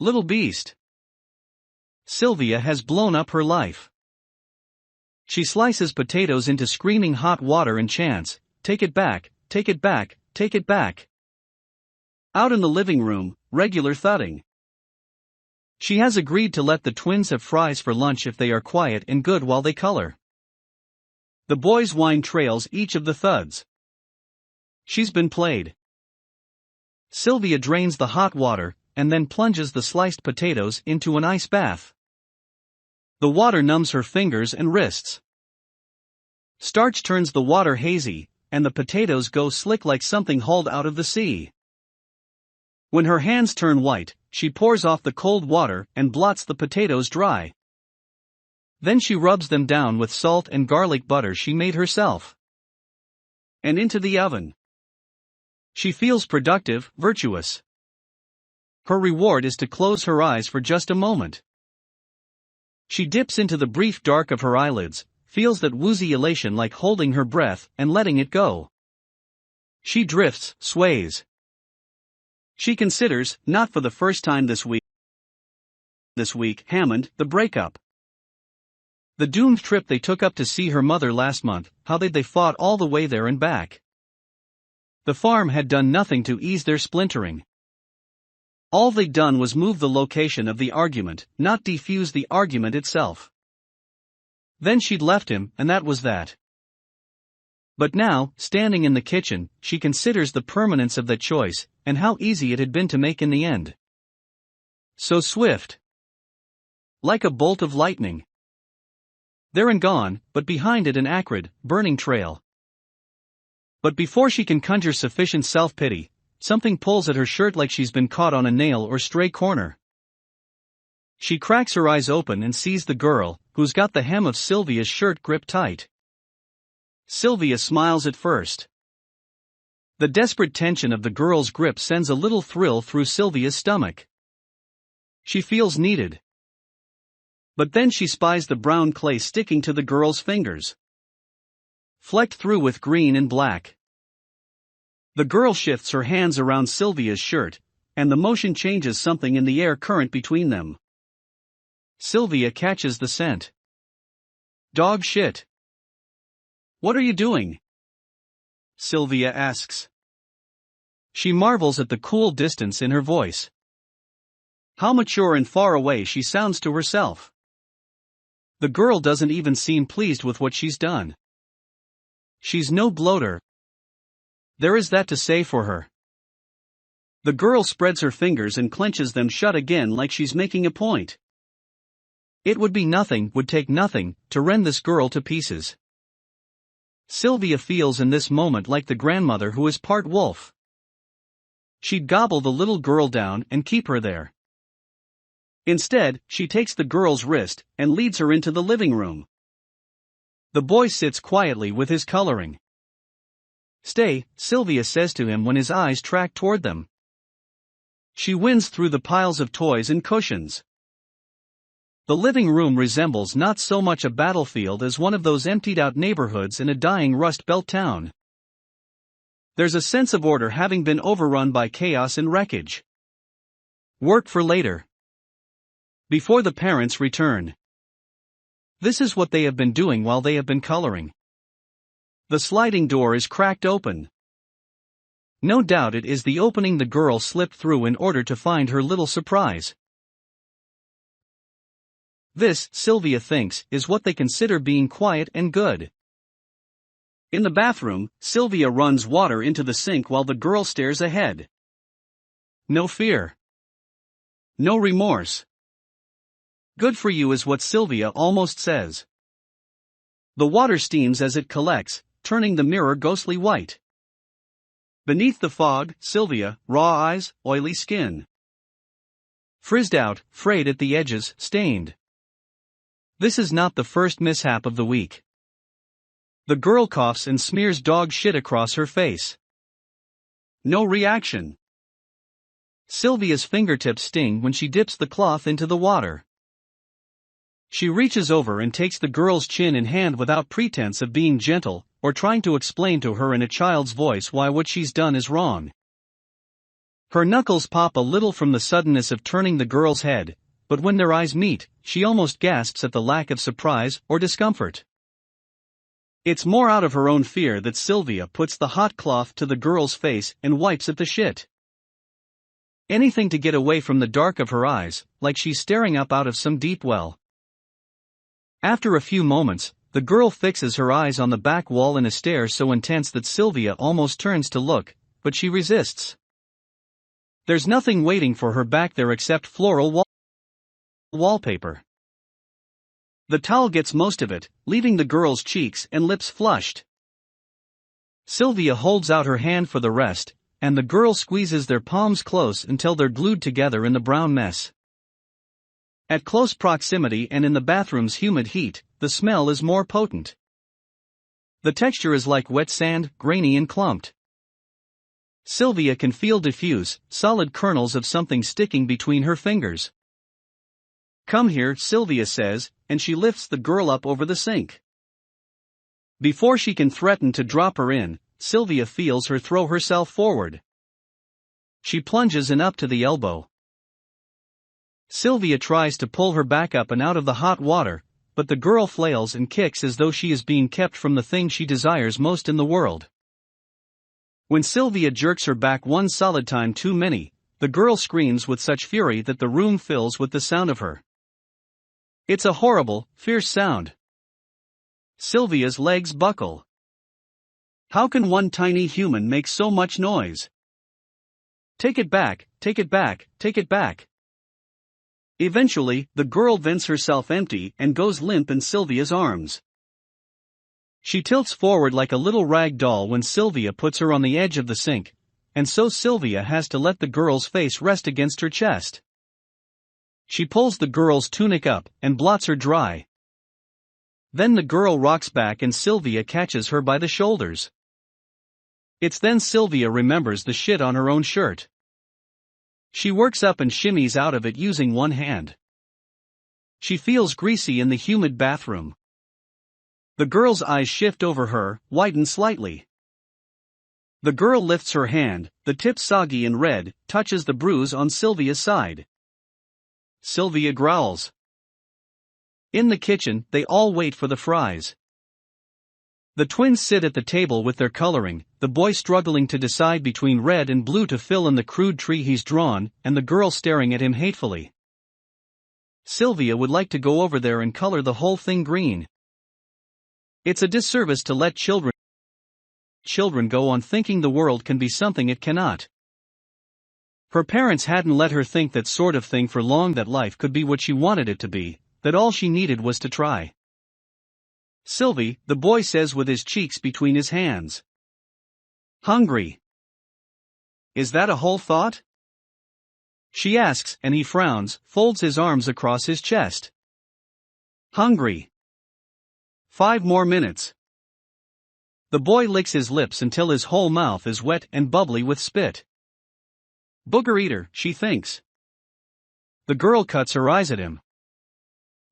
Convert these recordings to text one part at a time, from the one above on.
Little beast. Sylvia has blown up her life. She slices potatoes into screaming hot water and chants, "Take it back, take it back, take it back." Out in the living room, regular thudding. She has agreed to let the twins have fries for lunch if they are quiet and good while they color. The boys whine trails each of the thuds. She's been played. Sylvia drains the hot water, and then plunges the sliced potatoes into an ice bath. The water numbs her fingers and wrists. Starch turns the water hazy, and the potatoes go slick like something hauled out of the sea. When her hands turn white, she pours off the cold water and blots the potatoes dry. Then she rubs them down with salt and garlic butter she made herself. And into the oven. She feels productive, virtuous. Her reward is to close her eyes for just a moment. She dips into the brief dark of her eyelids, feels that woozy elation like holding her breath and letting it go. She drifts, sways. She considers, not for the first time this week, Hammond, the breakup. The doomed trip they took up to see her mother last month, how they fought all the way there and back. The farm had done nothing to ease their splintering. All they'd done was move the location of the argument, not defuse the argument itself. Then she'd left him, and that was that. But now, standing in the kitchen, she considers the permanence of that choice, and how easy it had been to make in the end. So swift. Like a bolt of lightning. There and gone, but behind it an acrid, burning trail. But before she can conjure sufficient self-pity, something pulls at her shirt like she's been caught on a nail or stray corner. She cracks her eyes open and sees the girl, who's got the hem of Sylvia's shirt gripped tight. Sylvia smiles at first. The desperate tension of the girl's grip sends a little thrill through Sylvia's stomach. She feels needed. But then she spies the brown clay sticking to the girl's fingers. Flecked through with green and black. The girl shifts her hands around Sylvia's shirt, and the motion changes something in the air current between them. Sylvia catches the scent. Dog shit. What are you doing? Sylvia asks. She marvels at the cool distance in her voice. How mature and far away she sounds to herself. The girl doesn't even seem pleased with what she's done. She's no bloater. There is that to say for her. The girl spreads her fingers and clenches them shut again like she's making a point. It would be nothing, would take nothing, to rend this girl to pieces. Sylvia feels in this moment like the grandmother who is part wolf. She'd gobble the little girl down and keep her there. Instead, she takes the girl's wrist and leads her into the living room. The boy sits quietly with his coloring. Stay, Sylvia says to him when his eyes track toward them. She wins through the piles of toys and cushions. The living room resembles not so much a battlefield as one of those emptied-out neighborhoods in a dying Rust Belt town. There's a sense of order having been overrun by chaos and wreckage. Work for later. Before the parents return. This is what they have been doing while they have been coloring. The sliding door is cracked open. No doubt it is the opening the girl slipped through in order to find her little surprise. This, Sylvia thinks, is what they consider being quiet and good. In the bathroom, Sylvia runs water into the sink while the girl stares ahead. No fear. No remorse. Good for you is what Sylvia almost says. The water steams as it collects, turning the mirror ghostly white. Beneath the fog, Sylvia, raw eyes, oily skin. Frizzed out, frayed at the edges, stained. This is not the first mishap of the week. The girl coughs and smears dog shit across her face. No reaction. Sylvia's fingertips sting when she dips the cloth into the water. She reaches over and takes the girl's chin in hand without pretense of being gentle, or trying to explain to her in a child's voice why what she's done is wrong. Her knuckles pop a little from the suddenness of turning the girl's head, but when their eyes meet, she almost gasps at the lack of surprise or discomfort. It's more out of her own fear that Sylvia puts the hot cloth to the girl's face and wipes at the shit. Anything to get away from the dark of her eyes, like she's staring up out of some deep well. After a few moments, the girl fixes her eyes on the back wall in a stare so intense that Sylvia almost turns to look, but she resists. There's nothing waiting for her back there except floral wallpaper. The towel gets most of it, leaving the girl's cheeks and lips flushed. Sylvia holds out her hand for the rest, and the girl squeezes their palms close until they're glued together in the brown mess. At close proximity and in the bathroom's humid heat, the smell is more potent. The texture is like wet sand, grainy and clumped. Sylvia can feel diffuse, solid kernels of something sticking between her fingers. "Come here," Sylvia says, and she lifts the girl up over the sink. Before she can threaten to drop her in, Sylvia feels her throw herself forward. She plunges in up to the elbow. Sylvia tries to pull her back up and out of the hot water, but the girl flails and kicks as though she is being kept from the thing she desires most in the world. When Sylvia jerks her back one solid time too many, the girl screams with such fury that the room fills with the sound of her. It's a horrible, fierce sound. Sylvia's legs buckle. How can one tiny human make so much noise? Take it back, take it back, take it back. Eventually, the girl vents herself empty and goes limp in Sylvia's arms. She tilts forward like a little rag doll when Sylvia puts her on the edge of the sink, and so Sylvia has to let the girl's face rest against her chest. She pulls the girl's tunic up and blots her dry. Then the girl rocks back and Sylvia catches her by the shoulders. It's then Sylvia remembers the shit on her own shirt. She works up and shimmies out of it using one hand. She feels greasy in the humid bathroom. The girl's eyes shift over her, widen slightly. The girl lifts her hand, the tip soggy and red, touches the bruise on Sylvia's side. Sylvia growls. In the kitchen, they all wait for the fries. The twins sit at the table with their coloring, the boy struggling to decide between red and blue to fill in the crude tree he's drawn, and the girl staring at him hatefully. Sylvia would like to go over there and color the whole thing green. It's a disservice to let children go on thinking the world can be something it cannot. Her parents hadn't let her think that sort of thing for long, that life could be what she wanted it to be, that all she needed was to try. "Sylvie," the boy says with his cheeks between his hands. "Hungry. Is that a whole thought?" she asks, and he frowns, folds his arms across his chest. "Hungry. 5 more minutes." The boy licks his lips until his whole mouth is wet and bubbly with spit. Booger eater, she thinks. The girl cuts her eyes at him.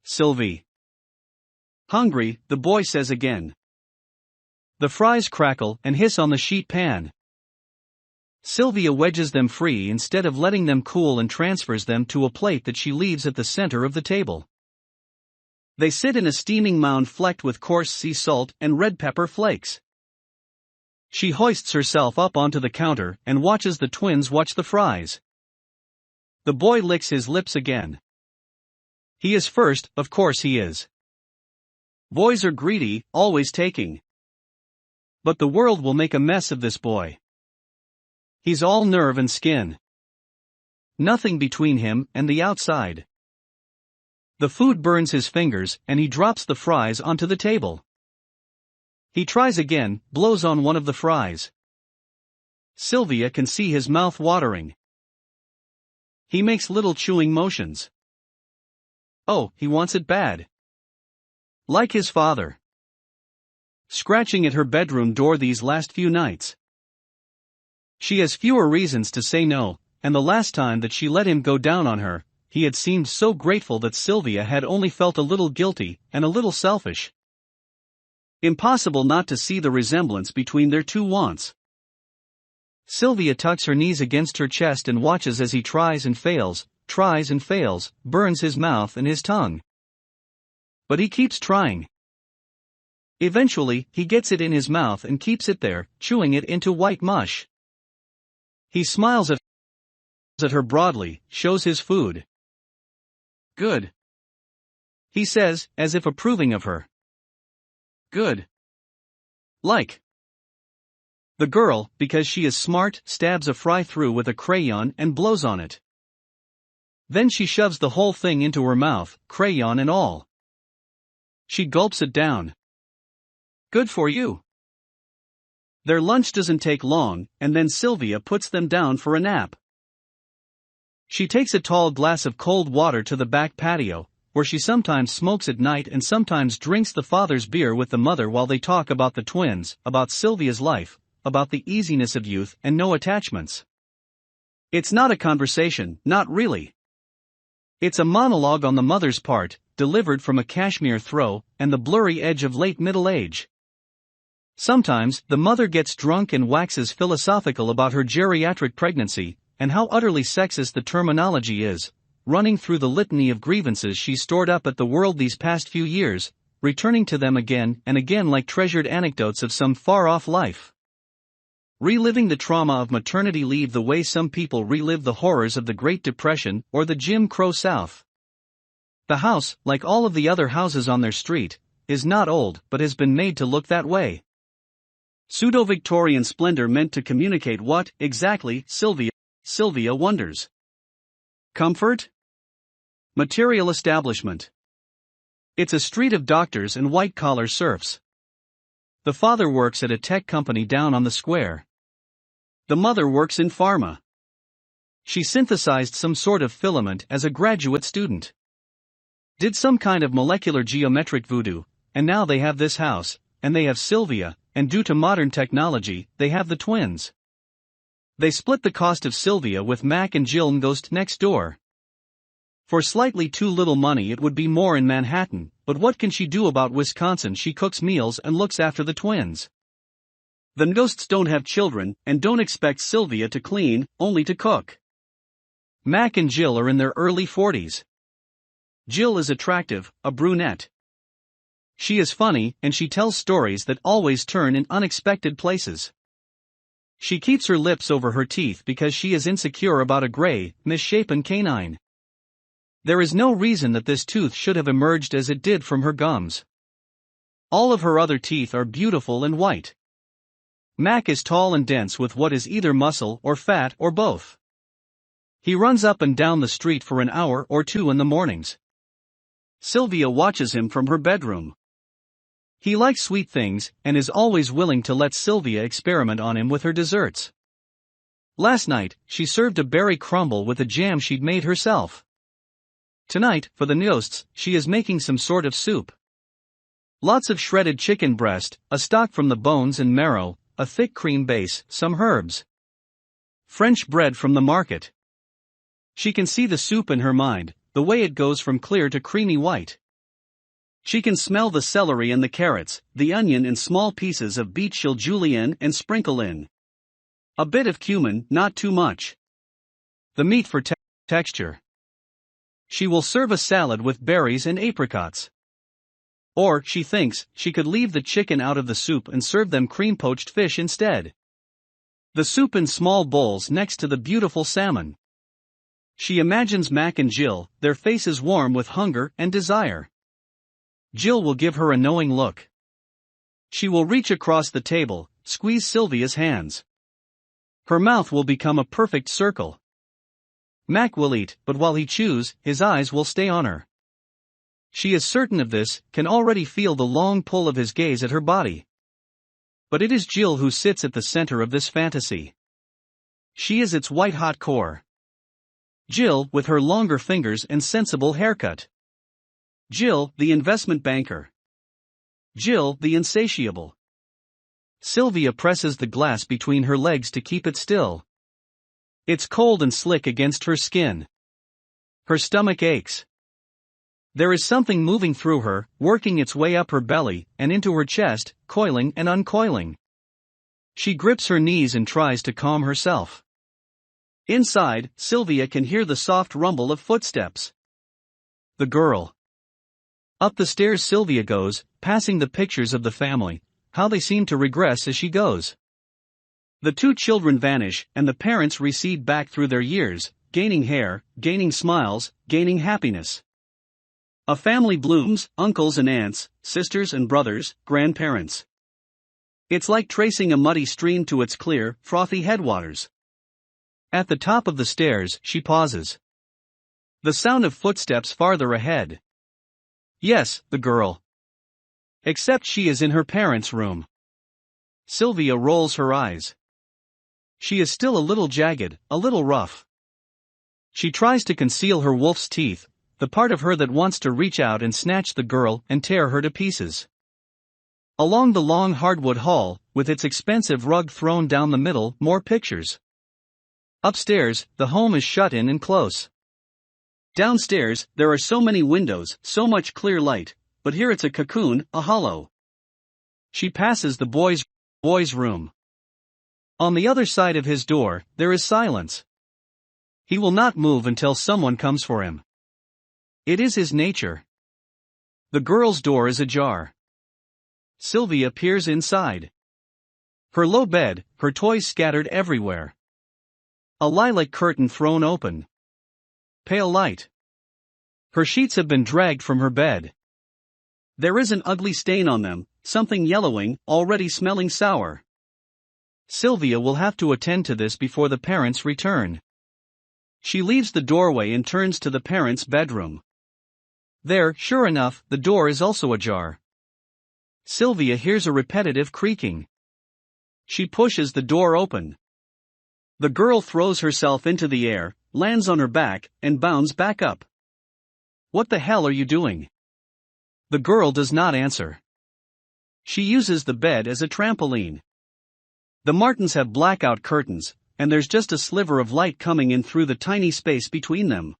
"Sylvie." "Hungry," the boy says again. The fries crackle and hiss on the sheet pan. Sylvia wedges them free instead of letting them cool and transfers them to a plate that she leaves at the center of the table. They sit in a steaming mound flecked with coarse sea salt and red pepper flakes. She hoists herself up onto the counter and watches the twins watch the fries. The boy licks his lips again. He is first, of course he is. Boys are greedy, always taking. But the world will make a mess of this boy. He's all nerve and skin. Nothing between him and the outside. The food burns his fingers and he drops the fries onto the table. He tries again, blows on one of the fries. Sylvia can see his mouth watering. He makes little chewing motions. Oh, he wants it bad. Like his father. Scratching at her bedroom door these last few nights. She has fewer reasons to say no, and the last time that she let him go down on her, he had seemed so grateful that Sylvia had only felt a little guilty and a little selfish. Impossible not to see the resemblance between their two wants. Sylvia tucks her knees against her chest and watches as he tries and fails, burns his mouth and his tongue. But he keeps trying. Eventually, he gets it in his mouth and keeps it there, chewing it into white mush. He smiles at her broadly, shows his food. Good, he says, as if approving of her. Good. Like. The girl, because she is smart, stabs a fry through with a crayon and blows on it. Then she shoves the whole thing into her mouth, crayon and all. She gulps it down. Good for you. Their lunch doesn't take long, and then Sylvia puts them down for a nap. She takes a tall glass of cold water to the back patio, where she sometimes smokes at night and sometimes drinks the father's beer with the mother while they talk about the twins, about Sylvia's life, about the easiness of youth and no attachments. It's not a conversation, not really. It's a monologue on the mother's part, delivered from a cashmere throw and the blurry edge of late middle age. Sometimes, the mother gets drunk and waxes philosophical about her geriatric pregnancy, and how utterly sexist the terminology is, running through the litany of grievances she stored up at the world these past few years, returning to them again and again like treasured anecdotes of some far-off life. Reliving the trauma of maternity leave the way some people relive the horrors of the Great Depression or the Jim Crow South. The house, like all of the other houses on their street, is not old but has been made to look that way. Pseudo-Victorian splendor meant to communicate what, exactly, Sylvia wonders. Comfort? Material establishment. It's a street of doctors and white-collar serfs. The father works at a tech company down on the square. The mother works in pharma. She synthesized some sort of filament as a graduate student. Did some kind of molecular geometric voodoo, and now they have this house, and they have Sylvia, and due to modern technology, they have the twins. They split the cost of Sylvia with Mac and Jill Ngost next door. For slightly too little money it would be more in Manhattan, but what can she do about Wisconsin? She cooks meals and looks after the twins. The Ngosts don't have children, and don't expect Sylvia to clean, only to cook. Mac and Jill are in their early 40s. Jill is attractive, a brunette. She is funny, and she tells stories that always turn in unexpected places. She keeps her lips over her teeth because she is insecure about a gray, misshapen canine. There is no reason that this tooth should have emerged as it did from her gums. All of her other teeth are beautiful and white. Mac is tall and dense with what is either muscle or fat or both. He runs up and down the street for an hour or two in the mornings. Sylvia watches him from her bedroom. He likes sweet things, and is always willing to let Sylvia experiment on him with her desserts. Last night, she served a berry crumble with a jam she'd made herself. Tonight, for the Ngosts, she is making some sort of soup. Lots of shredded chicken breast, a stock from the bones and marrow, a thick cream base, some herbs. French bread from the market. She can see the soup in her mind, the way it goes from clear to creamy white. She can smell the celery and the carrots, the onion and small pieces of beet she'll julienne and sprinkle in. A bit of cumin, not too much. The meat for texture. She will serve a salad with berries and apricots. Or, she thinks, she could leave the chicken out of the soup and serve them cream-poached fish instead. The soup in small bowls next to the beautiful salmon. She imagines Mac and Jill, their faces warm with hunger and desire. Jill will give her a knowing look. She will reach across the table, squeeze Sylvia's hands. Her mouth will become a perfect circle. Mac will eat, but while he chews, his eyes will stay on her. She is certain of this, can already feel the long pull of his gaze at her body. But it is Jill who sits at the center of this fantasy. She is its white-hot core. Jill, with her longer fingers and sensible haircut. Jill, the investment banker. Jill, the insatiable. Sylvia presses the glass between her legs to keep it still. It's cold and slick against her skin. Her stomach aches. There is something moving through her, working its way up her belly and into her chest, coiling and uncoiling. She grips her knees and tries to calm herself. Inside, Sylvia can hear the soft rumble of footsteps. The girl. Up the stairs Sylvia goes, passing the pictures of the family, how they seem to regress as she goes. The two children vanish, and the parents recede back through their years, gaining hair, gaining smiles, gaining happiness. A family blooms, uncles and aunts, sisters and brothers, grandparents. It's like tracing a muddy stream to its clear, frothy headwaters. At the top of the stairs, she pauses. The sound of footsteps farther ahead. Yes, the girl. Except she is in her parents' room. Sylvia rolls her eyes. She is still a little jagged, a little rough. She tries to conceal her wolf's teeth, the part of her that wants to reach out and snatch the girl and tear her to pieces. Along the long hardwood hall, with its expensive rug thrown down the middle, more pictures. Upstairs, the home is shut in and close. Downstairs, there are so many windows, so much clear light, but here it's a cocoon, a hollow. She passes the boy's room. On the other side of his door, there is silence. He will not move until someone comes for him. It is his nature. The girl's door is ajar. Sylvia peers inside. Her low bed, her toys scattered everywhere. A lilac curtain thrown open. Pale light. Her sheets have been dragged from her bed. There is an ugly stain on them, something yellowing, already smelling sour. Sylvia will have to attend to this before the parents return. She leaves the doorway and turns to the parents' bedroom. There, sure enough, the door is also ajar. Sylvia hears a repetitive creaking. She pushes the door open. The girl throws herself into the air, lands on her back, and bounds back up. What the hell are you doing? The girl does not answer. She uses the bed as a trampoline. The Martins have blackout curtains, and there's just a sliver of light coming in through the tiny space between them.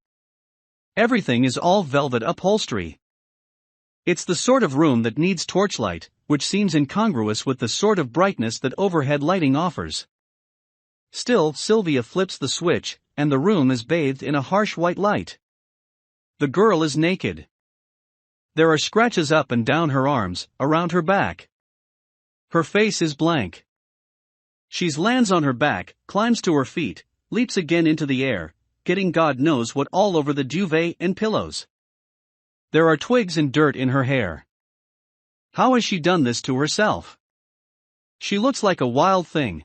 Everything is all velvet upholstery. It's the sort of room that needs torchlight, which seems incongruous with the sort of brightness that overhead lighting offers. Still, Sylvia flips the switch, and the room is bathed in a harsh white light. The girl is naked. There are scratches up and down her arms, around her back. Her face is blank. She lands on her back, climbs to her feet, leaps again into the air, getting God knows what all over the duvet and pillows. There are twigs and dirt in her hair. How has she done this to herself? She looks like a wild thing.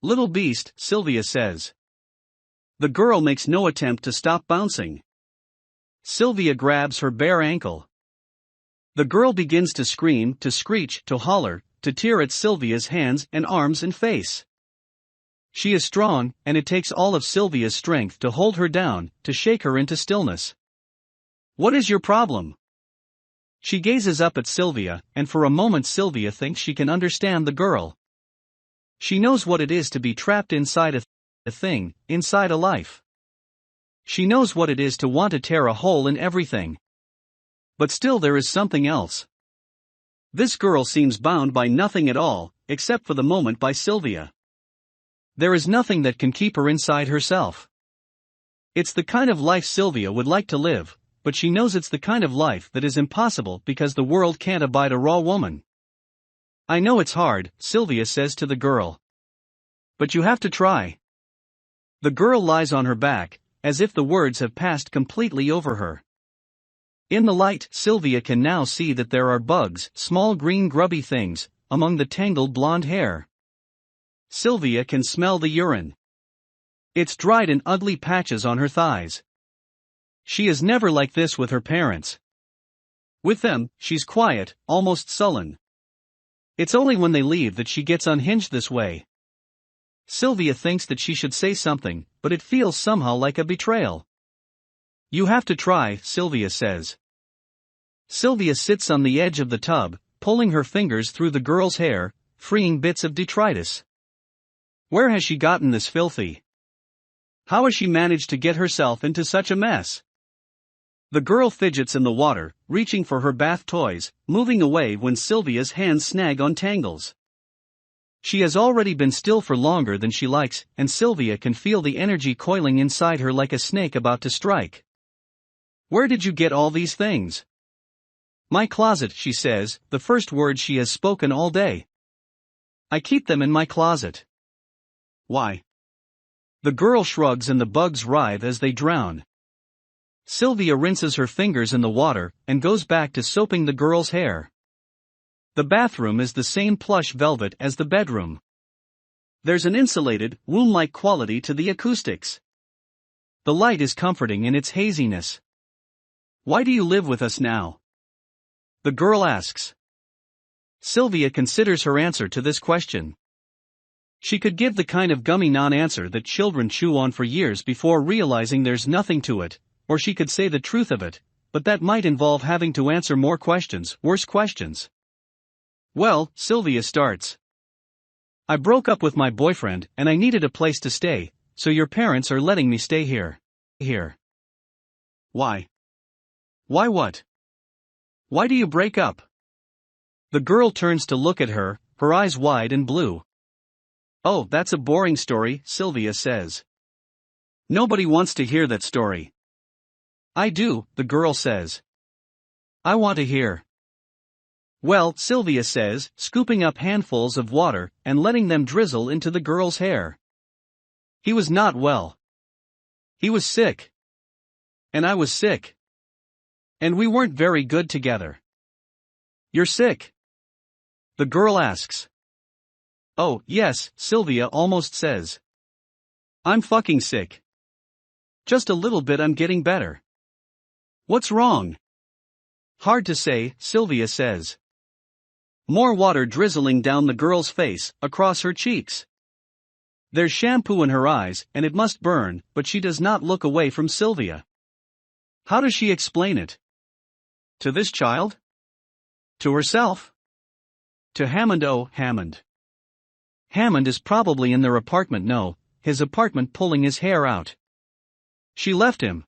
Little beast, Sylvia says. The girl makes no attempt to stop bouncing. Sylvia grabs her bare ankle. The girl begins to scream, to screech, to holler, to tear at Sylvia's hands and arms and face. She is strong, and it takes all of Sylvia's strength to hold her down, to shake her into stillness. What is your problem? She gazes up at Sylvia, and for a moment Sylvia thinks she can understand the girl. She knows what it is to be trapped inside a thing, inside a life. She knows what it is to want to tear a hole in everything. But still there is something else. This girl seems bound by nothing at all, except for the moment by Sylvia. There is nothing that can keep her inside herself. It's the kind of life Sylvia would like to live, but she knows it's the kind of life that is impossible because the world can't abide a raw woman. I know it's hard, Sylvia says to the girl. But you have to try. The girl lies on her back, as if the words have passed completely over her. In the light, Sylvia can now see that there are bugs, small green grubby things, among the tangled blonde hair. Sylvia can smell the urine. It's dried in ugly patches on her thighs. She is never like this with her parents. With them, she's quiet, almost sullen. It's only when they leave that she gets unhinged this way. Sylvia thinks that she should say something, but it feels somehow like a betrayal. You have to try, Sylvia says. Sylvia sits on the edge of the tub, pulling her fingers through the girl's hair, freeing bits of detritus. Where has she gotten this filthy? How has she managed to get herself into such a mess? The girl fidgets in the water, reaching for her bath toys, moving away when Sylvia's hands snag on tangles. She has already been still for longer than she likes, and Sylvia can feel the energy coiling inside her like a snake about to strike. Where did you get all these things? My closet, she says, the first word she has spoken all day. I keep them in my closet. Why? The girl shrugs and the bugs writhe as they drown. Sylvia rinses her fingers in the water and goes back to soaping the girl's hair. The bathroom is the same plush velvet as the bedroom. There's an insulated, womb-like quality to the acoustics. The light is comforting in its haziness. Why do you live with us now? The girl asks. Sylvia considers her answer to this question. She could give the kind of gummy non-answer that children chew on for years before realizing there's nothing to it, or she could say the truth of it, but that might involve having to answer more questions, worse questions. Well, Sylvia starts. I broke up with my boyfriend and I needed a place to stay, so your parents are letting me stay here. Here. Why? Why what? Why do you break up? The girl turns to look at her, her eyes wide and blue. Oh, that's a boring story, Sylvia says. Nobody wants to hear that story. I do, the girl says. I want to hear. Well, Sylvia says, scooping up handfuls of water and letting them drizzle into the girl's hair. He was not well. He was sick. And I was sick. And we weren't very good together. You're sick? The girl asks. Oh, yes, Sylvia almost says. I'm fucking sick. Just a little bit. I'm getting better. What's wrong? Hard to say, Sylvia says. More water drizzling down the girl's face, across her cheeks. There's shampoo in her eyes, and it must burn, but she does not look away from Sylvia. How does she explain it? To this child? To herself? To Hammond? Oh, Hammond. Hammond is probably in their apartment. No, his apartment, pulling his hair out. She left him.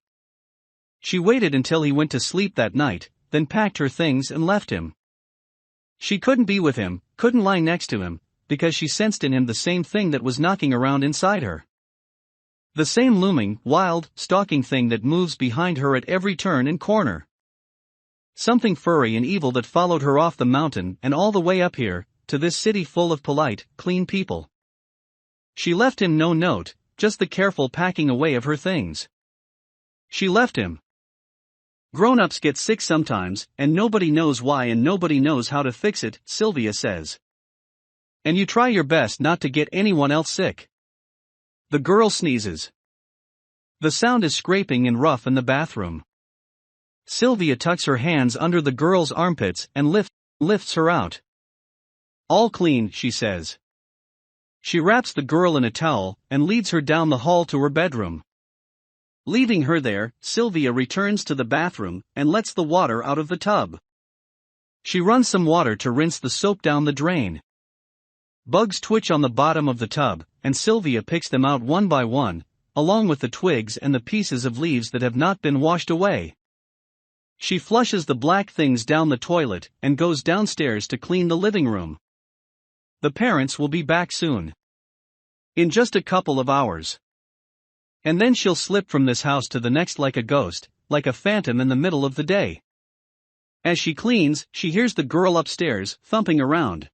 She waited until he went to sleep that night, then packed her things and left him. She couldn't be with him, couldn't lie next to him, because she sensed in him the same thing that was knocking around inside her. The same looming, wild, stalking thing that moves behind her at every turn and corner. Something furry and evil that followed her off the mountain and all the way up here, to this city full of polite, clean people. She left him no note, just the careful packing away of her things. She left him. Grown-ups get sick sometimes, and nobody knows why and nobody knows how to fix it, Sylvia says. And you try your best not to get anyone else sick. The girl sneezes. The sound is scraping and rough in the bathroom. Sylvia tucks her hands under the girl's armpits and lifts her out. All clean, she says. She wraps the girl in a towel and leads her down the hall to her bedroom. Leaving her there, Sylvia returns to the bathroom and lets the water out of the tub. She runs some water to rinse the soap down the drain. Bugs twitch on the bottom of the tub, and Sylvia picks them out one by one, along with the twigs and the pieces of leaves that have not been washed away. She flushes the black things down the toilet and goes downstairs to clean the living room. The parents will be back soon. In just a couple of hours. And then she'll slip from this house to the next like a ghost, like a phantom in the middle of the day. As she cleans, she hears the girl upstairs thumping around.